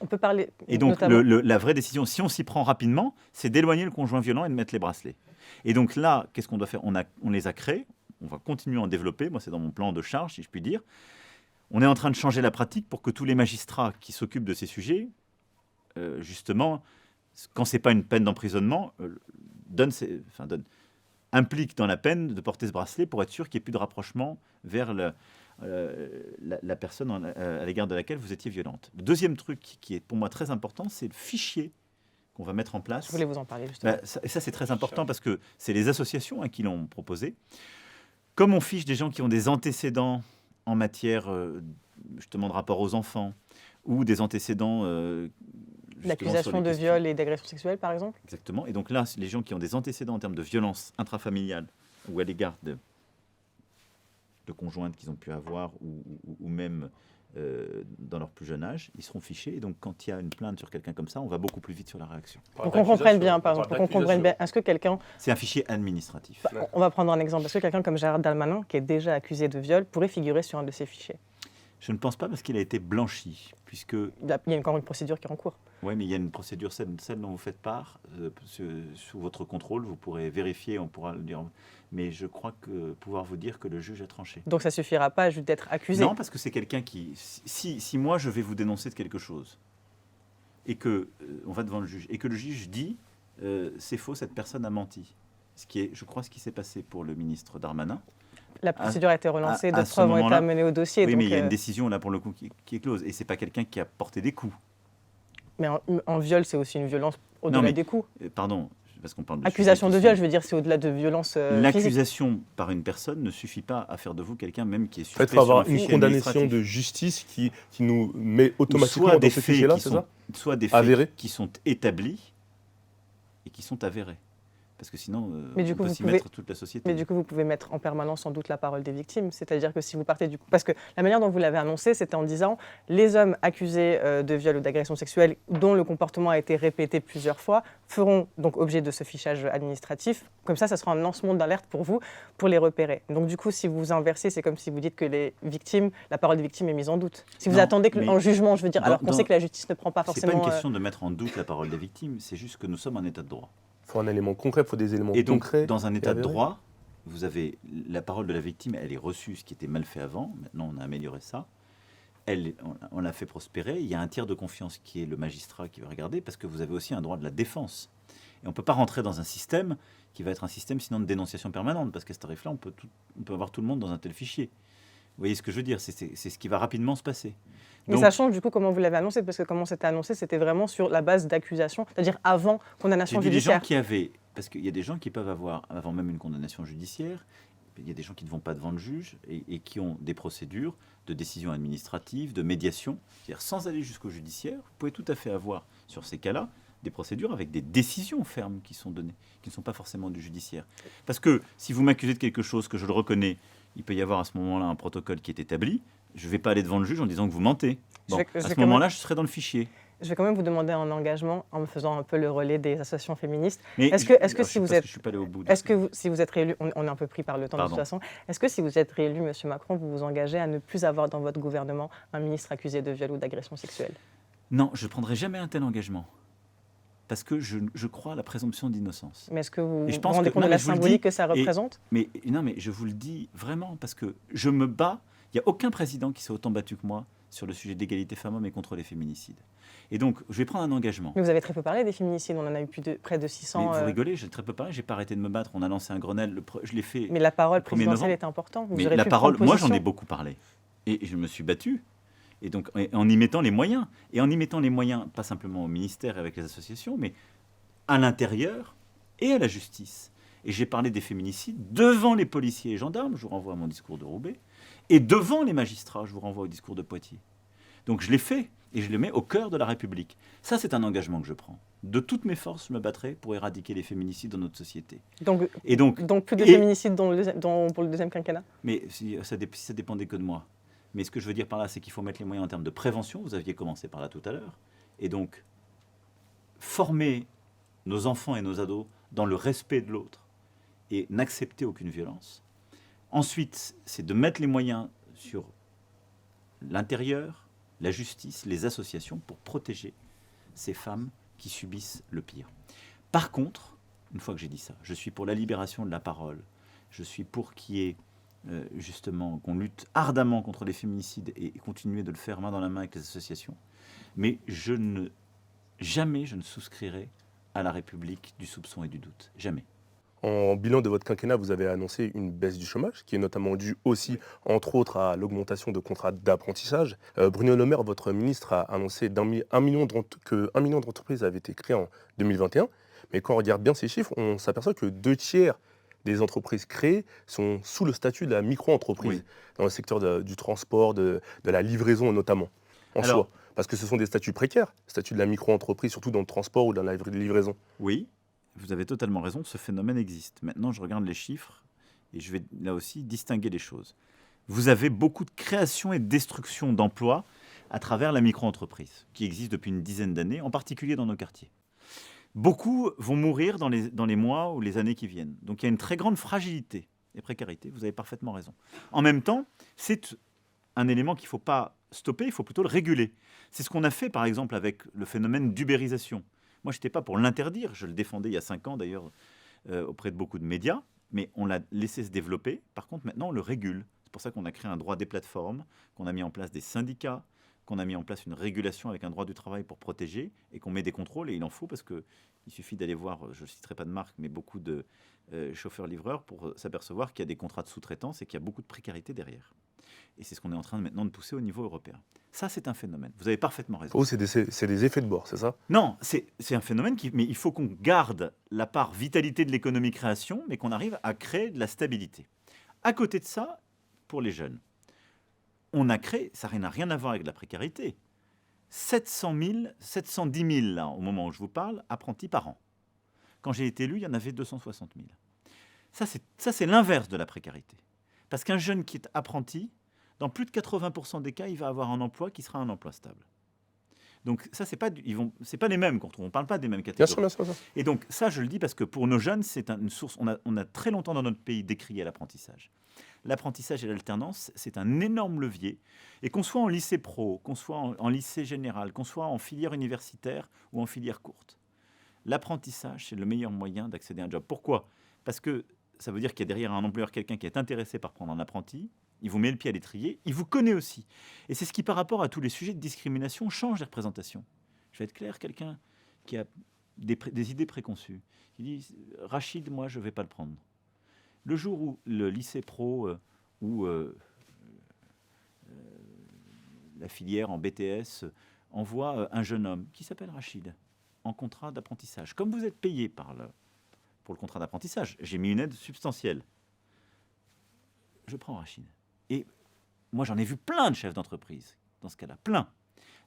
Speaker 3: On peut parler.
Speaker 2: Et donc,
Speaker 3: notamment-
Speaker 2: la vraie décision, si on s'y prend rapidement, c'est d'éloigner le conjoint violent et de mettre les bracelets. Et donc là, qu'est-ce qu'on doit faire? On les a créés, on va continuer à en développer. Moi, c'est dans mon plan de charge, si je puis dire. On est en train de changer la pratique pour que tous les magistrats qui s'occupent de ces sujets, justement, quand ce n'est pas une peine d'emprisonnement, impliquent dans la peine de porter ce bracelet pour être sûr qu'il n'y ait plus de rapprochement vers la personne à l'égard de laquelle vous étiez violente. Le deuxième truc qui est pour moi très important, c'est le fichier qu'on va mettre en place.
Speaker 3: Je voulais vous en parler justement.
Speaker 2: Et ça, c'est très important parce que c'est les associations qui l'ont proposé. Comme on fiche des gens qui ont des antécédents en matière justement de rapport aux enfants ou des antécédents...
Speaker 3: L'accusation de viol et d'agression sexuelle, par exemple?
Speaker 2: Exactement. Et donc là, les gens qui ont des antécédents en termes de violence intrafamiliale ou à l'égard de conjointes qu'ils ont pu avoir ou même dans leur plus jeune âge, ils seront fichés. Et donc, quand il y a une plainte sur quelqu'un comme ça, on va beaucoup plus vite sur la réaction.
Speaker 3: Pour qu'on comprenne bien, par exemple, pour qu'on comprenne bien, est-ce que quelqu'un...
Speaker 2: C'est un fichier administratif.
Speaker 3: On va prendre un exemple. Est-ce que quelqu'un comme Gérald Darmanin, qui est déjà accusé de viol, pourrait figurer sur un de ces fichiers?
Speaker 2: Je ne pense pas parce qu'il a été blanchi, puisque...
Speaker 3: Il y a encore une procédure qui est en cours.
Speaker 2: Oui, mais il y a une procédure, celle dont vous faites part, sous votre contrôle, vous pourrez vérifier, on pourra le dire. Mais je crois pouvoir vous dire que le juge a tranché.
Speaker 3: Donc ça ne suffira pas juste d'être accusé?
Speaker 2: Non, parce que c'est quelqu'un qui... Si moi, je vais vous dénoncer de quelque chose, et que on va devant le juge, et que le juge dit c'est faux, cette personne a menti. Ce qui est, je crois, ce qui s'est passé pour le ministre Darmanin.
Speaker 3: La procédure a été relancée,
Speaker 2: à
Speaker 3: d'autres
Speaker 2: ce
Speaker 3: preuves ont été
Speaker 2: moment-là,
Speaker 3: amenées au dossier.
Speaker 2: Oui,
Speaker 3: donc,
Speaker 2: mais il y a une décision, là, pour le coup, qui est close. Et ce n'est pas quelqu'un qui a porté des coups.
Speaker 3: Mais en viol, c'est aussi une violence au-delà des coups.
Speaker 2: Pardon, parce qu'on parle de...
Speaker 3: Accusation de viol, je veux dire, c'est au-delà de violence physique.
Speaker 2: L'accusation par une personne ne suffit pas à faire de vous quelqu'un même qui est suspect.
Speaker 4: En fait, il faut avoir
Speaker 2: sur un
Speaker 4: une
Speaker 2: fichier
Speaker 4: condamnation
Speaker 2: administratif.
Speaker 4: de justice qui nous met automatiquement
Speaker 2: soit
Speaker 4: dans ce fichier-là, c'est ça?
Speaker 2: Soit des faits
Speaker 4: Avérés.
Speaker 2: qui sont établis et qui sont avérés. Parce que sinon,
Speaker 3: Mais du
Speaker 2: on
Speaker 3: coup,
Speaker 2: peut
Speaker 3: vous
Speaker 2: s'y
Speaker 3: pouvez-
Speaker 2: mettre toute la société.
Speaker 3: Mais du coup, vous pouvez mettre en permanence en doute la parole des victimes. C'est-à-dire que si vous partez du... Parce que la manière dont vous l'avez annoncé, c'était en disant les hommes accusés de viol ou d'agression sexuelle dont le comportement a été répété plusieurs fois feront donc objet de ce fichage administratif. Comme ça sera un lancement d'alerte pour vous, pour les repérer. Donc du coup, si vous inversez, c'est comme si vous dites que les victimes, la parole des victimes est mise en doute. Si vous
Speaker 2: Non,
Speaker 3: attendez
Speaker 2: mais
Speaker 3: en jugement, je veux dire, alors qu'on
Speaker 2: dans-
Speaker 3: sait que la justice ne prend pas
Speaker 2: C'est
Speaker 3: forcément...
Speaker 2: pas une question de mettre en doute la parole des victimes, c'est juste que nous sommes en état de droit.
Speaker 4: Il faut un élément concret, il faut des éléments
Speaker 2: Et donc,
Speaker 4: concrets.
Speaker 2: dans un état de
Speaker 4: avérés.
Speaker 2: droit, vous avez la parole de la victime, elle est reçue, ce qui était mal fait avant. Maintenant, on a amélioré ça. On l'a fait prospérer. Il y a un tiers de confiance qui est le magistrat qui va regarder, parce que vous avez aussi un droit de la défense. Et on ne peut pas rentrer dans un système qui va être un système sinon de dénonciation permanente, parce qu'à ce tarif-là, on peut avoir tout le monde dans un tel fichier. Vous voyez ce que je veux dire? C'est ce qui va rapidement se passer.
Speaker 3: Mais
Speaker 2: Donc,
Speaker 3: ça change du coup comment vous l'avez annoncé, parce que comment c'était annoncé, c'était vraiment sur la base d'accusation, c'est-à-dire avant condamnation
Speaker 2: j'ai dit les gens
Speaker 3: judiciaire.
Speaker 2: qui avaient... Parce qu'il y a des gens qui peuvent avoir, avant même une condamnation judiciaire, il y a des gens qui ne vont pas devant le juge et qui ont des procédures de décision administrative, de médiation. C'est-à-dire sans aller jusqu'au judiciaire, vous pouvez tout à fait avoir sur ces cas-là des procédures avec des décisions fermes qui sont données, qui ne sont pas forcément du judiciaire. Parce que si vous m'accusez de quelque chose que je le reconnais, il peut y avoir à ce moment-là un protocole qui est établi. Je ne vais pas aller devant le juge en disant que vous mentez. Bon,
Speaker 3: Je
Speaker 2: à
Speaker 3: vais
Speaker 2: ce
Speaker 3: quand
Speaker 2: moment-là, je serai dans le fichier.
Speaker 3: Je vais quand même vous demander un engagement en me faisant un peu le relais des associations féministes.
Speaker 2: Mais
Speaker 3: Est-ce que si vous êtes...
Speaker 2: Je suis pas allé au bout.
Speaker 3: Est-ce que si vous êtes réélu, on est un peu pris par le temps de toute
Speaker 2: Pardon.
Speaker 3: façon, est-ce que si vous êtes réélu, M. Macron, vous vous engagez à ne plus avoir dans votre gouvernement un ministre accusé de viol ou d'agression sexuelle?
Speaker 2: Non, je ne prendrai jamais un tel engagement. Parce que je crois à la présomption d'innocence.
Speaker 3: Mais est-ce que vous
Speaker 2: Et je
Speaker 3: vous
Speaker 2: pense
Speaker 3: rendez
Speaker 2: que-
Speaker 3: compte
Speaker 2: non,
Speaker 3: de la
Speaker 2: mais je vous le
Speaker 3: symbolique
Speaker 2: dis,
Speaker 3: que ça
Speaker 2: et-
Speaker 3: représente?
Speaker 2: Mais non, mais je vous le dis vraiment, parce que je me bats. Il n'y a aucun président qui s'est autant battu que moi sur le sujet d'égalité femmes-hommes et contre les féminicides. Et donc, je vais prendre un engagement.
Speaker 3: Mais vous avez très peu parlé des féminicides, on en a eu près de 600.
Speaker 2: Mais vous rigolez, j'ai très peu parlé, j'ai pas arrêté de me battre. On a lancé un Grenelle, je l'ai fait.
Speaker 3: Mais la parole
Speaker 2: 1er
Speaker 3: présidentielle
Speaker 2: novembre.
Speaker 3: est importante. Vous
Speaker 2: Mais
Speaker 3: aurez
Speaker 2: la
Speaker 3: pu
Speaker 2: parole,
Speaker 3: prendre
Speaker 2: moi j'en ai
Speaker 3: position.
Speaker 2: beaucoup parlé. Et je me suis battu. Et donc, en y mettant les moyens. Et en y mettant les moyens, pas simplement au ministère et avec les associations, mais à l'intérieur et à la justice. Et j'ai parlé des féminicides devant les policiers et gendarmes, je vous renvoie à mon discours de Roubaix, et devant les magistrats, je vous renvoie au discours de Poitiers. Donc je l'ai fait, et je le mets au cœur de la République. Ça, c'est un engagement que je prends. De toutes mes forces, je me battrai pour éradiquer les féminicides dans notre société.
Speaker 3: Donc,
Speaker 2: Et donc,
Speaker 3: plus de
Speaker 2: et-
Speaker 3: féminicides pour le deuxième quinquennat?
Speaker 2: mais si ça dépendait que de moi. Mais ce que je veux dire par là, c'est qu'il faut mettre les moyens en termes de prévention. Vous aviez commencé par là tout à l'heure. Et donc, former nos enfants et nos ados dans le respect de l'autre et n'accepter aucune violence. Ensuite, c'est de mettre les moyens sur l'intérieur, la justice, les associations pour protéger ces femmes qui subissent le pire. Par contre, une fois que j'ai dit ça, je suis pour la libération de la parole, je suis pour qu'il y ait justement qu'on lutte ardemment contre les féminicides et continuer de le faire main dans la main avec les associations, mais jamais je ne souscrirai à la République du soupçon et du doute. Jamais.
Speaker 4: En bilan de votre quinquennat, vous avez annoncé une baisse du chômage, qui est notamment due aussi, entre autres, à l'augmentation de contrats d'apprentissage. Bruno Le Maire, votre ministre, a annoncé qu'un million d'entreprises avaient été créées en 2021. Mais quand on regarde bien ces chiffres, on s'aperçoit que 2/3 des entreprises créées sont sous le statut de la micro-entreprise, dans le secteur du transport, de la livraison notamment, soi. Parce que ce sont des statuts précaires, statut de la micro-entreprise, surtout dans le transport ou dans la livraison.
Speaker 2: Oui, vous avez totalement raison, ce phénomène existe. Maintenant, je regarde les chiffres et je vais là aussi distinguer les choses. Vous avez beaucoup de création et de destruction d'emplois à travers la micro-entreprise, qui existe depuis une dizaine d'années, en particulier dans nos quartiers. Beaucoup vont mourir dans les mois ou les années qui viennent. Donc il y a une très grande fragilité et précarité, vous avez parfaitement raison. En même temps, c'est un élément qu'il ne faut pas stopper, il faut plutôt le réguler. C'est ce qu'on a fait par exemple avec le phénomène d'ubérisation. Moi, je n'étais pas pour l'interdire, je le défendais il y a 5 ans d'ailleurs auprès de beaucoup de médias, mais on l'a laissé se développer. Par contre, maintenant, on le régule. C'est pour ça qu'on a créé un droit des plateformes, qu'on a mis en place des syndicats, qu'on a mis en place une régulation avec un droit du travail pour protéger et qu'on met des contrôles, et il en faut parce qu'il suffit d'aller voir, je ne citerai pas de marque, mais beaucoup de chauffeurs-livreurs pour s'apercevoir qu'il y a des contrats de sous-traitance et qu'il y a beaucoup de précarité derrière. Et c'est ce qu'on est en train maintenant de pousser au niveau européen. Ça, c'est un phénomène. Vous avez parfaitement raison.
Speaker 4: Oh, c'est des effets de bord, c'est ça?
Speaker 2: Non, c'est un phénomène mais il faut qu'on garde la part vitalité de l'économie création, mais qu'on arrive à créer de la stabilité. À côté de ça, pour les jeunes, on a créé, ça n'a rien à voir avec la précarité, 710 000, là, au moment où je vous parle, apprentis par an. Quand j'ai été élu, il y en avait 260 000. Ça, c'est l'inverse de la précarité. Parce qu'un jeune qui est apprenti, dans plus de 80% des cas, il va avoir un emploi qui sera un emploi stable. Donc ça, c'est pas les mêmes, quand on ne parle pas des mêmes catégories.
Speaker 4: Bien sûr, bien sûr.
Speaker 2: Et donc ça, je le dis parce que pour nos jeunes, c'est une source, on a très longtemps dans notre pays décrié l'apprentissage. L'apprentissage et l'alternance, c'est un énorme levier. Et qu'on soit en lycée pro, qu'on soit en lycée général, qu'on soit en filière universitaire ou en filière courte, l'apprentissage, c'est le meilleur moyen d'accéder à un job. Pourquoi? Parce que ça veut dire qu'il y a derrière un employeur quelqu'un qui est intéressé par prendre un apprenti, il vous met le pied à l'étrier, il vous connaît aussi. Et c'est ce qui, par rapport à tous les sujets de discrimination, change les représentations. Je vais être clair, quelqu'un qui a des idées préconçues, qui dit « Rachid, moi, je ne vais pas le prendre ». Le jour où le lycée pro ou la filière en BTS envoie un jeune homme qui s'appelle Rachid en contrat d'apprentissage, comme vous êtes payé pour le contrat d'apprentissage, j'ai mis une aide substantielle. Je prends Rachid. Et moi, j'en ai vu plein de chefs d'entreprise dans ce cas-là, plein.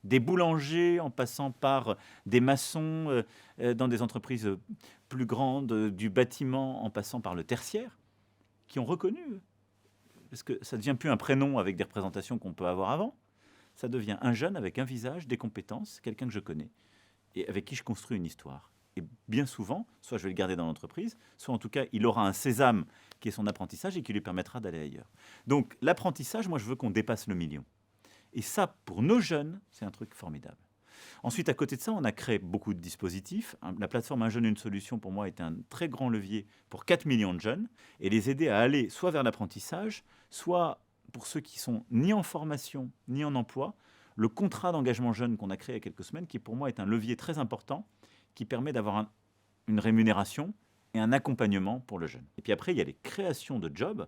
Speaker 2: Des boulangers en passant par des maçons dans des entreprises plus grandes, du bâtiment en passant par le tertiaire, qui ont reconnu, parce que ça ne devient plus un prénom avec des représentations qu'on peut avoir avant, ça devient un jeune avec un visage, des compétences, quelqu'un que je connais, et avec qui je construis une histoire. Et bien souvent, soit je vais le garder dans l'entreprise, soit en tout cas, il aura un sésame qui est son apprentissage et qui lui permettra d'aller ailleurs. Donc l'apprentissage, moi je veux qu'on dépasse le million. Et ça, pour nos jeunes, c'est un truc formidable. Ensuite, à côté de ça, on a créé beaucoup de dispositifs. La plateforme Un jeune, une solution, pour moi, est un très grand levier pour 4 millions de jeunes et les aider à aller soit vers l'apprentissage, soit pour ceux qui sont ni en formation, ni en emploi, le contrat d'engagement jeune qu'on a créé il y a quelques semaines, qui pour moi est un levier très important, qui permet d'avoir une rémunération et un accompagnement pour le jeune. Et puis après, il y a les créations de jobs.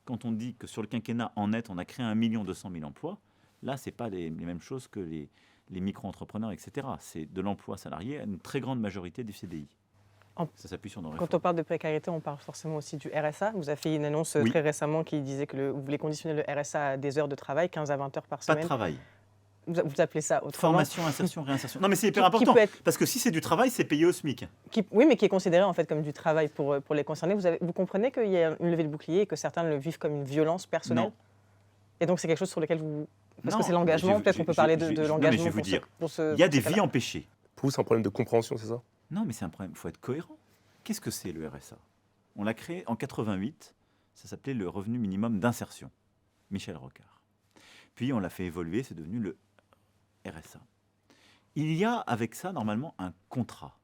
Speaker 2: Quand on dit que sur le quinquennat, en net, on a créé 1 200 000 emplois, là, ce n'est pas les mêmes choses que les micro-entrepreneurs, etc. C'est de l'emploi salarié à une très grande majorité du CDI. Ça s'appuie sur nos réformes.
Speaker 3: Quand on parle de précarité, on parle forcément aussi du RSA. Vous avez fait une annonce très récemment qui disait que vous voulez conditionner le RSA à des heures de travail, 15 à 20 heures par semaine.
Speaker 2: Pas de travail.
Speaker 3: Vous appelez ça autrement?
Speaker 2: Formation, insertion, réinsertion. Non, mais c'est hyper important. Parce que si c'est du travail, c'est payé au SMIC.
Speaker 3: Oui, mais qui est considéré en fait comme du travail pour les concernés. Vous comprenez qu'il y a une levée de bouclier et que certains le vivent comme une violence personnelle?
Speaker 2: Non.
Speaker 3: Et donc c'est quelque chose sur lequel vous... Parce
Speaker 2: non,
Speaker 3: que c'est l'engagement, peut-être qu'on peut parler de l'engagement.
Speaker 2: Je vais vous dire, il y a des vies empêchées.
Speaker 4: Pour vous, c'est un problème de compréhension, c'est ça?
Speaker 2: Non, mais c'est un problème, il faut être cohérent. Qu'est-ce que c'est le RSA? On l'a créé en 88, ça s'appelait le revenu minimum d'insertion. Michel Rocard. Puis on l'a fait évoluer, c'est devenu le RSA. Il y a avec ça, normalement, un contrat.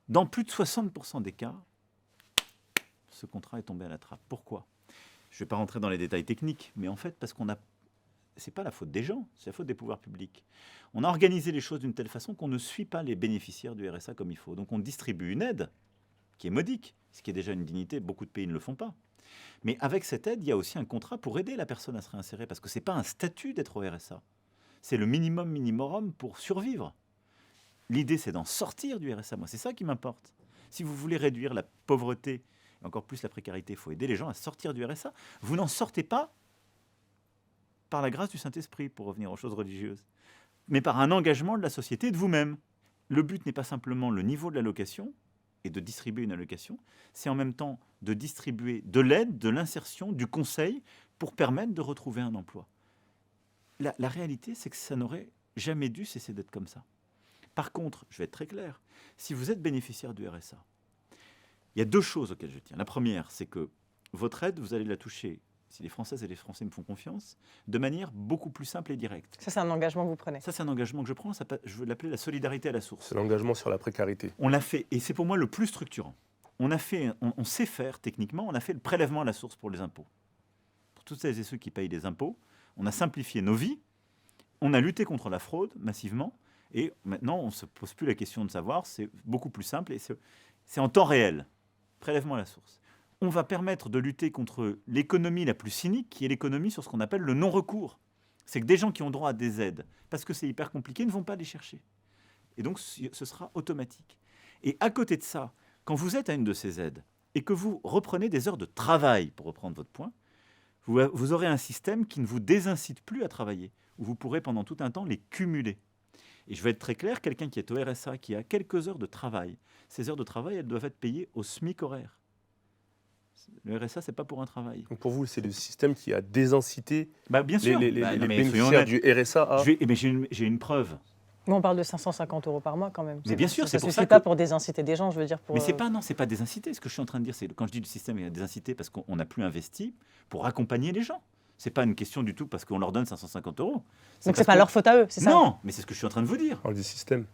Speaker 2: Dans plus de 60% des cas, ce contrat est tombé à la trappe. Pourquoi? Je ne vais pas rentrer dans les détails techniques, mais en fait, parce qu'on a... C'est pas la faute des gens, c'est la faute des pouvoirs publics. On a organisé les choses d'une telle façon qu'on ne suit pas les bénéficiaires du RSA comme il faut. Donc on distribue une aide qui est modique, ce qui est déjà une dignité, beaucoup de pays ne le font pas. Mais avec cette aide, il y a aussi un contrat pour aider la personne à se réinsérer, parce que ce n'est pas un statut d'être au RSA. C'est le minimum pour survivre. L'idée, c'est d'en sortir du RSA. Moi, c'est ça qui m'importe. Si vous voulez réduire la pauvreté, et encore plus la précarité, il faut aider les gens à sortir du RSA. Vous n'en sortez pas par la grâce du Saint-Esprit, pour revenir aux choses religieuses, mais par un engagement de la société et de vous-même. Le but n'est pas simplement le niveau de l'allocation et de distribuer une allocation, c'est en même temps de distribuer de l'aide, de l'insertion, du conseil pour permettre de retrouver un emploi. La réalité, c'est que ça n'aurait jamais dû cesser d'être comme ça. Par contre, je vais être très clair, si vous êtes bénéficiaire du RSA, il y a deux choses auxquelles je tiens. La première, c'est que votre aide, vous allez la toucher, si les Françaises et les Français me font confiance, de manière beaucoup plus simple et directe.
Speaker 3: Ça, c'est un engagement que vous prenez.
Speaker 2: Ça, c'est un engagement que je prends, je veux l'appeler la solidarité à la source.
Speaker 4: C'est l'engagement sur la précarité.
Speaker 2: On l'a fait, et c'est pour moi le plus structurant. On sait faire techniquement, on a fait le prélèvement à la source pour les impôts. Pour toutes celles et ceux qui payent des impôts, on a simplifié nos vies, on a lutté contre la fraude massivement, et maintenant on ne se pose plus la question de savoir, c'est beaucoup plus simple, et c'est en temps réel, prélèvement à la source. On va permettre de lutter contre l'économie la plus cynique, qui est l'économie sur ce qu'on appelle le non-recours. C'est que des gens qui ont droit à des aides, parce que c'est hyper compliqué, ne vont pas les chercher. Et donc ce sera automatique. Et à côté de ça, quand vous êtes à une de ces aides, et que vous reprenez des heures de travail, pour reprendre votre point, vous aurez un système qui ne vous désincite plus à travailler, où vous pourrez pendant tout un temps les cumuler. Et je vais être très clair, quelqu'un qui est au RSA, qui a quelques heures de travail, ces heures de travail, elles doivent être payées au SMIC horaire. Le RSA, ce n'est pas pour un travail.
Speaker 4: Donc pour vous, c'est le système qui a désincité
Speaker 2: bien sûr.
Speaker 4: les bénéficiaires du RSA à...
Speaker 2: J'ai une preuve.
Speaker 3: Mais on parle de 550 € par mois quand même.
Speaker 2: Mais bien sûr, c'est pour ça
Speaker 3: pas pour désinciter des gens, je veux dire. Pour,
Speaker 2: mais c'est pas désinciter. Ce que je suis en train de dire, c'est quand je dis le système est désincité, parce qu'on n'a plus investi pour accompagner les gens. C'est pas une question du tout parce qu'on leur donne 550 €.
Speaker 3: Donc c'est pas leur faute à eux, c'est ça?
Speaker 2: Non, mais c'est ce que je suis en train de vous dire.
Speaker 4: On parle du système.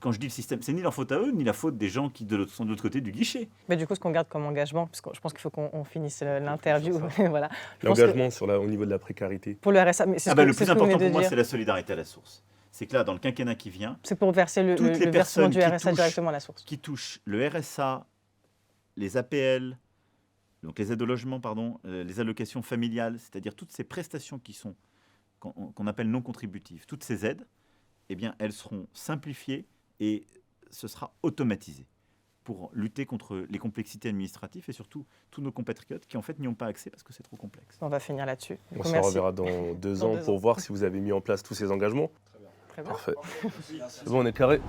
Speaker 2: Quand je dis le système, c'est ni leur faute à eux, ni la faute des gens qui sont de l'autre côté du guichet.
Speaker 3: Mais du coup, ce qu'on garde comme engagement, parce que je pense qu'il faut qu'on finisse l'interview. Voilà.
Speaker 4: L'engagement au niveau de la précarité.
Speaker 3: Pour le RSA, mais c'est
Speaker 2: le plus important pour moi, c'est la solidarité à la source. C'est que là, dans le quinquennat qui vient,
Speaker 3: c'est pour verser le versement du RSA directement à la source.
Speaker 2: Qui touchent le RSA, les APL, donc les aides au logement, les allocations familiales, c'est-à-dire toutes ces prestations qu'on appelle non contributives, toutes ces aides, eh bien, elles seront simplifiées et ce sera automatisé pour lutter contre les complexités administratives et surtout tous nos compatriotes qui en fait n'y ont pas accès parce que c'est trop complexe.
Speaker 3: On va finir là-dessus.
Speaker 4: On se reverra dans 2 ans pour voir si vous avez mis en place tous ces engagements.
Speaker 3: Très bien.
Speaker 4: Parfait. C'est bon, on est carré.